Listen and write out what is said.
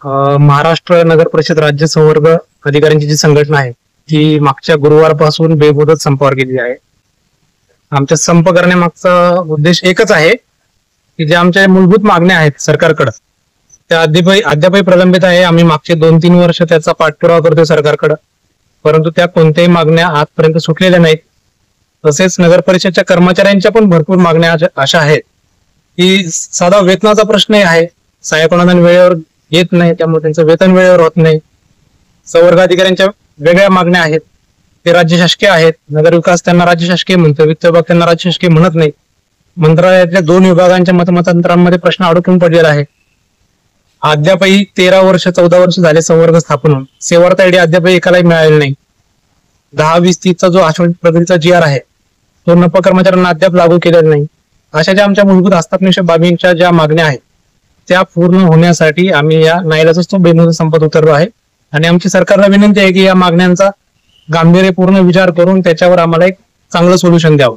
महाराष्ट्र नगर परिषद राज्य संवर्ग अधिकाऱ्यांची जी संघटना आहे ती मागच्या गुरुवारपासून बेमुदत संपावर गेलेली आहे. आमच्या संप करण्यामागचा उद्देश एकच आहे की ज्या आमच्या मूलभूत मागण्या आहेत सरकारकडे त्या अद्यापही प्रलंबित आहे. आम्ही मागचे 2-3 वर्ष त्याचा पाठपुरावा करतोय सरकारकडे, परंतु त्या कोणत्याही मागण्या आजपर्यंत सुटलेल्या नाहीत. तसेच नगर परिषदच्या कर्मचाऱ्यांच्या पण भरपूर मागण्या अशा आहेत की साधा वेतनाचा प्रश्नही आहे. सहाय्यक अनुदान वेळेवर येत नाही, त्यामुळे त्यांचं वेतन वेळेवर होत नाही. संवर्ग अधिकाऱ्यांच्या वेगळ्या मागण्या आहेत, ते राज्य शासकीय आहेत. नगरविकास त्यांना राज्य शासकीय म्हणतो, वित्त विभाग त्यांना राज्य शासकीय म्हणत नाही. मंत्रालयातल्या 2 विभागांच्या मतमतांतरांमध्ये प्रश्न अडकून पडलेला आहे. अद्यापही 13 वर्ष 14 वर्ष झाले संवर्ग स्थापन होऊन सेवार्थ आयडी अद्यापही एकालाही मिळालेला नाही. 10-20-30चा जो आश्वासन प्रगतीचा GR आहे तो नफा कर्मचाऱ्यांना अद्याप लागू केलेला नाही. अशा ज्या आमच्या मूलभूत हस्ताक्षर बाबींच्या ज्या मागण्या आहेत त्या पूर्ण होण्यासाठी आम्ही या नाईलाजास्तव बेमुदत संपात उतरलो आहे आणि आमची सरकारला विनंती आहे की या मागण्यांचा गांभीर्यपूर्ण विचार करून त्याच्यावर आम्हाला एक चांगलं सोल्युशन द्यावं.